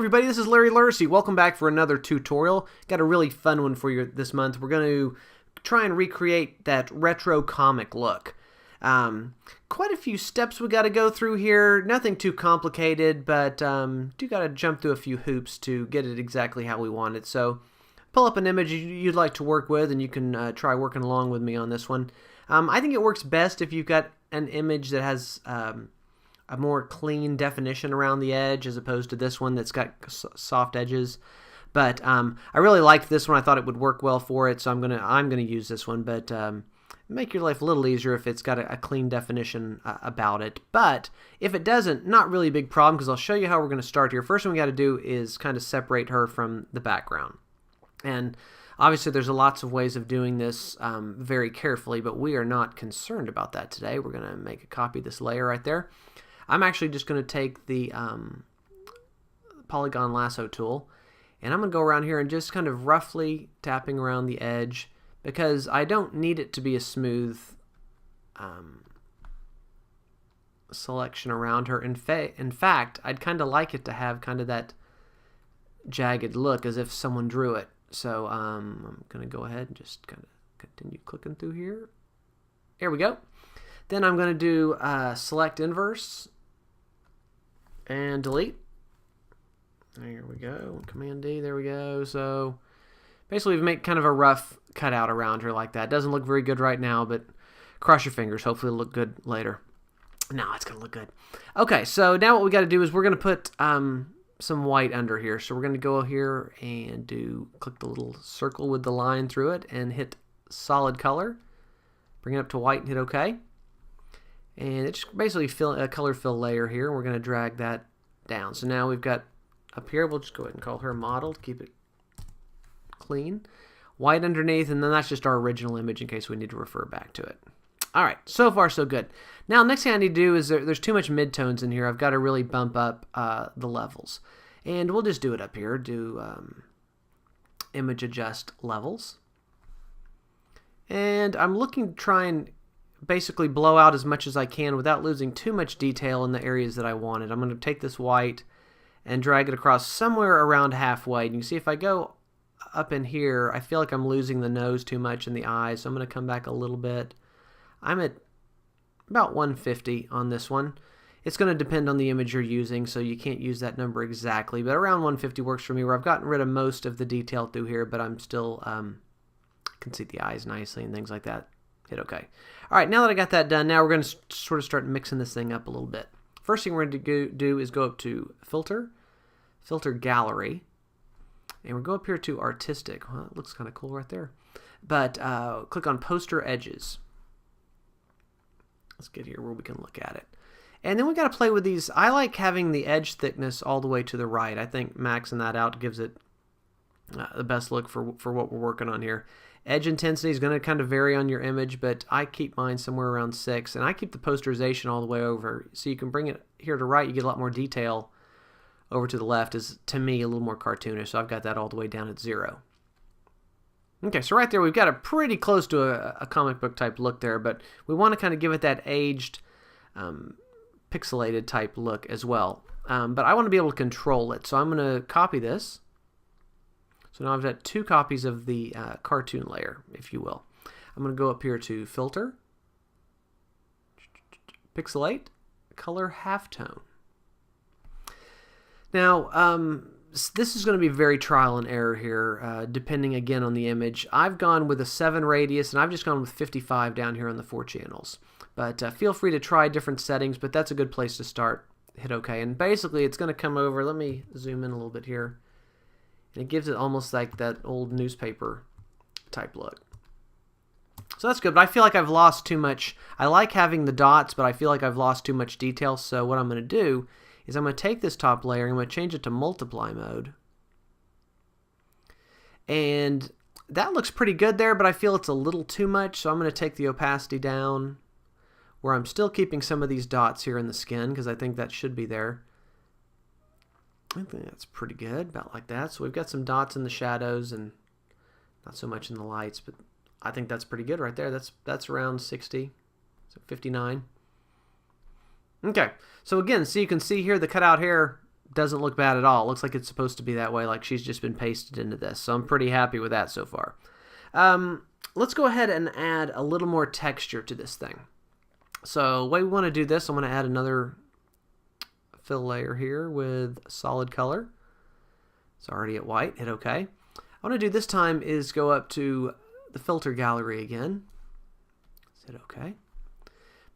everybody, this is Larry Lursey. Welcome back for another tutorial. Got a really fun one for you this month. We're going to try and recreate that retro comic look. Quite a few steps we got to go through here. Nothing too complicated, but do got to jump through a few hoops to get it exactly how we want it. So pull up an image you'd like to work with, and you can try working along with me on this one. I think it works best if you've got an image that has a more clean definition around the edge as opposed to this one that's got soft edges. But I really liked this one. I thought it would work well for it, so I'm gonna use this one. But make your life a little easier if it's got a clean definition about it. But if it doesn't, not really a big problem, because I'll show you how we're going to start here. First thing we got to do is kind of separate her from the background. And obviously there's lots of ways of doing this very carefully, but we are not concerned about that today. We're going to make a copy of this layer right there. I'm actually just going to take the polygon lasso tool, and I'm going to go around here and just kind of roughly tapping around the edge, because I don't need it to be a smooth selection around her. In fact, I'd kind of like it to have kind of that jagged look as if someone drew it. So I'm going to go ahead and just kind of continue clicking through here. There we go. Then I'm going to do select inverse and delete. There we go. Command D. There we go. So basically we make kind of a rough cutout around her like that. Doesn't look very good right now, but cross your fingers. Hopefully it'll look good later. No, it's going to look good. Okay, so now what we got to do is we're going to put some white under here. So we're going to go here and click the little circle with the line through it and hit solid color. Bring it up to white and hit OK. And it's basically a color fill layer here. We're going to drag that down. So now we've got up here, we'll just go ahead and call her model to keep it clean. White underneath, and then that's just our original image in case we need to refer back to it. All right, so far so good. Now next thing I need to do is there's too much midtones in here. I've got to really bump up the levels. And we'll just do it up here. Do image adjust levels. And I'm looking to try and basically blow out as much as I can without losing too much detail in the areas that I wanted. I'm going to take this white and drag it across somewhere around halfway. And you can see if I go up in here, I feel like I'm losing the nose too much and the eyes, so I'm going to come back a little bit. I'm at about 150 on this one. It's going to depend on the image you're using, so you can't use that number exactly, but around 150 works for me, where I've gotten rid of most of the detail through here, but I'm still can see the eyes nicely and things like that. Hit OK. All right, now that I got that done, now we're going to sort of start mixing this thing up a little bit. First thing we're going to do is go up to Filter, Filter Gallery, and we'll go up here to Artistic. Well, that looks kind of cool right there. But click on Poster Edges. Let's get here where we can look at it. And then we got to play with these. I like having the edge thickness all the way to the right. I think maxing that out gives it the best look for what we're working on here. Edge intensity is going to kind of vary on your image, but I keep mine somewhere around 6, and I keep the posterization all the way over, so you can bring it here to right. You get a lot more detail. Over to the left is, to me, a little more cartoonish, so I've got that all the way down at 0. Okay, so right there we've got a pretty close to a comic book type look there, but we want to kind of give it that aged, pixelated type look as well. But I want to be able to control it, so I'm going to copy this. So now I've got 2 copies of the cartoon layer, if you will. I'm going to go up here to Filter, Pixelate, Color Halftone. Now, this is going to be very trial and error here, depending again on the image. I've gone with a 7 radius, and I've just gone with 55 down here on the 4 channels. But feel free to try different settings, but that's a good place to start. Hit OK. And basically, it's going to come over. Let me zoom in a little bit here. And it gives it almost like that old newspaper type look. So that's good, but I feel like I've lost too much. I like having the dots, but I feel like I've lost too much detail. So what I'm going to do is I'm going to take this top layer, I'm going to change it to multiply mode. And that looks pretty good there, but I feel it's a little too much, so I'm going to take the opacity down, where I'm still keeping some of these dots here in the skin, because I think that should be there. I think that's pretty good, about like that. So we've got some dots in the shadows and not so much in the lights, but I think that's pretty good right there. That's around 60, so 59. Okay, so again, so you can see here the cutout hair doesn't look bad at all. It looks like it's supposed to be that way, like she's just been pasted into this. So I'm pretty happy with that so far. Let's go ahead and add a little more texture to this thing. So the way we want to do this, I'm going to add another fill layer here with solid color. It's already at white. Hit OK. I want to do this time is go up to the filter gallery again. Hit OK.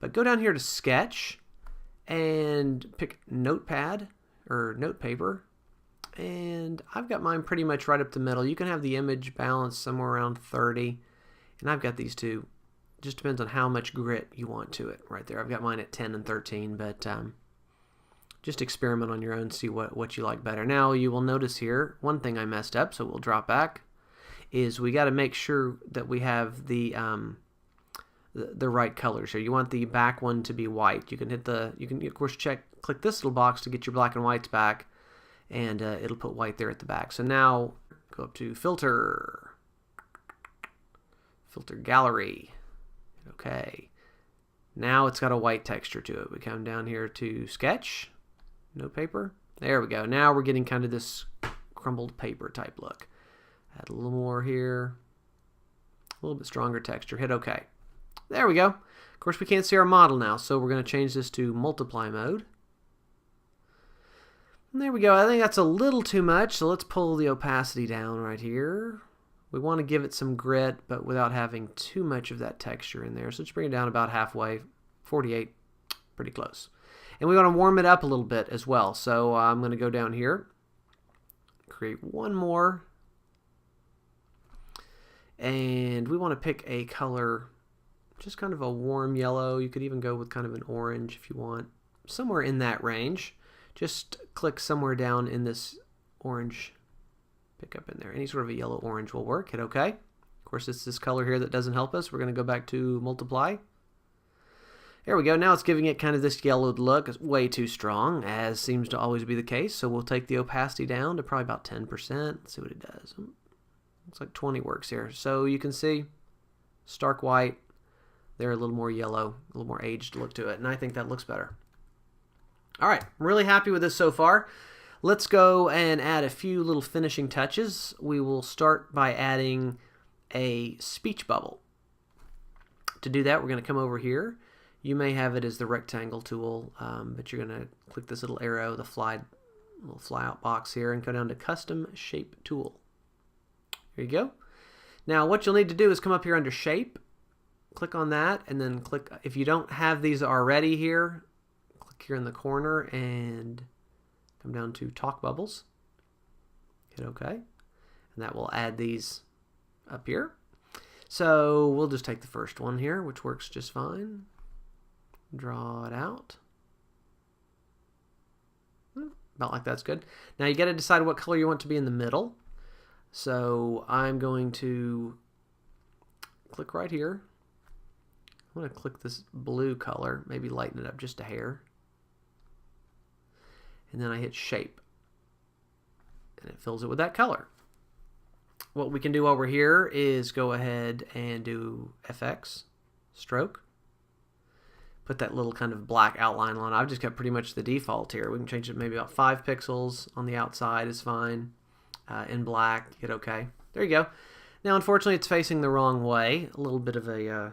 But go down here to Sketch and pick Notepad or Notepaper. And I've got mine pretty much right up the middle. You can have the image balance somewhere around 30. And I've got these two. Just depends on how much grit you want to it right there. I've got mine at 10 and 13, but just experiment on your own, see what you like better. Now you will notice here, one thing I messed up, so we'll drop back, is we got to make sure that we have the right colors here. You want the back one to be white. You can of course click this little box to get your black and whites back, and it'll put white there at the back. So now go up to Filter Gallery. Okay. Now it's got a white texture to it. We come down here to Sketch, Notepaper. There we go. Now we're getting kind of this crumbled paper type look. Add a little more here. A little bit stronger texture. Hit OK. There we go. Of course, we can't see our model now, so we're going to change this to multiply mode. And there we go. I think that's a little too much, so let's pull the opacity down right here. We want to give it some grit, but without having too much of that texture in there. So let's bring it down about halfway, 48, pretty close. And we want to warm it up a little bit as well. So I'm going to go down here, create one more, and we want to pick a color, just kind of a warm yellow. You could even go with kind of an orange if you want, somewhere in that range. Just click somewhere down in this orange. Pick up in there. Any sort of a yellow-orange will work. Hit OK. Of course, it's this color here that doesn't help us. We're going to go back to Multiply. There we go. Now it's giving it kind of this yellowed look. It's way too strong, as seems to always be the case. So we'll take the opacity down to probably about 10%. Let's see what it does. Looks like 20 works here. So you can see stark white. They're a little more yellow, a little more aged look to it. And I think that looks better. All right. I'm really happy with this so far. Let's go and add a few little finishing touches. We will start by adding a speech bubble. To do that, we're going to come over here. You may have it as the rectangle tool, but you're going to click this little arrow, the little fly out box here, and go down to Custom Shape Tool. Here you go. Now what you'll need to do is come up here under Shape, click on that, and then click, if you don't have these already here, click here in the corner and come down to Talk Bubbles, hit OK, and that will add these up here. So we'll just take the first one here, which works just fine. Draw it out. About like that's good. Now you got to decide what color you want to be in the middle. So I'm going to click right here. I'm going to click this blue color, maybe lighten it up just a hair. And then I hit Shape, and it fills it with that color. What we can do while we're here is go ahead and do FX, Stroke. Put that little kind of black outline on. I've just got pretty much the default here. We can change it maybe about 5 pixels on the outside is fine. In black, hit OK. There you go. Now, unfortunately, it's facing the wrong way. A little bit of a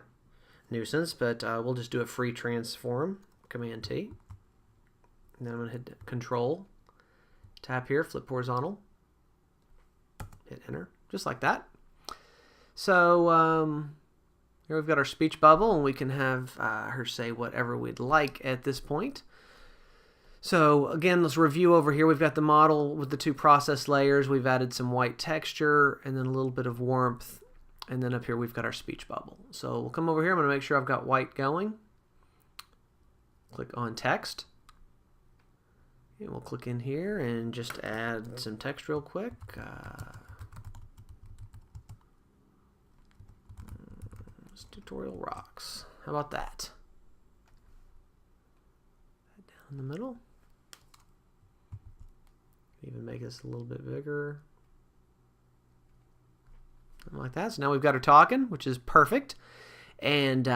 nuisance, but we'll just do a free transform. Command T. And then I'm going to hit Control, tap here, flip horizontal, hit Enter, just like that. So here we've got our speech bubble, and we can have her say whatever we'd like at this point. So again, let's review over here. We've got the model with the 2 process layers. We've added some white texture and then a little bit of warmth. And then up here we've got our speech bubble. So we'll come over here. I'm going to make sure I've got white going. Click on Text. And we'll click in here and just add some text real quick. This tutorial rocks. How about that? Down in the middle. Even make this a little bit bigger. Something like that. So now we've got her talking, which is perfect. And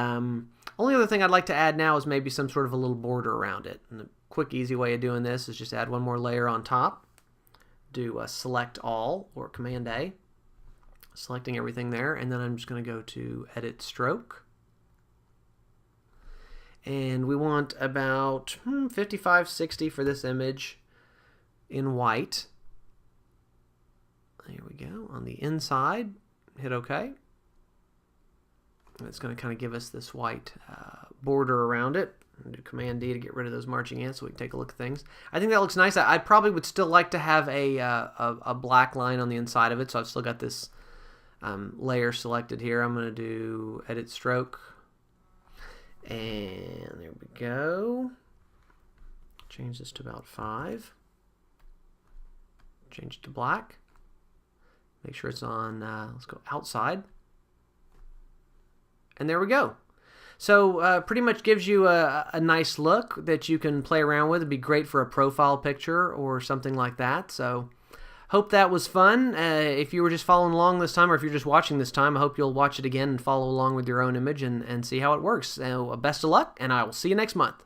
only other thing I'd like to add now is maybe some sort of a little border around it. And quick, easy way of doing this is just add one more layer on top. Do select all or Command A, selecting everything there, and then I'm just going to go to Edit Stroke. And we want about 55, 60 for this image in white. There we go. On the inside, hit OK. It's going to kind of give us this white border around it. Do Command D to get rid of those marching ants so we can take a look at things. I think that looks nice. I probably would still like to have a black line on the inside of it, so I've still got this layer selected here. I'm going to do Edit Stroke. And there we go. Change this to about 5. Change it to black. Make sure it's on, let's go outside. And there we go. So pretty much gives you a nice look that you can play around with. It'd be great for a profile picture or something like that. So hope that was fun. If you were just following along this time, or if you're just watching this time, I hope you'll watch it again and follow along with your own image and see how it works. So best of luck, and I will see you next month.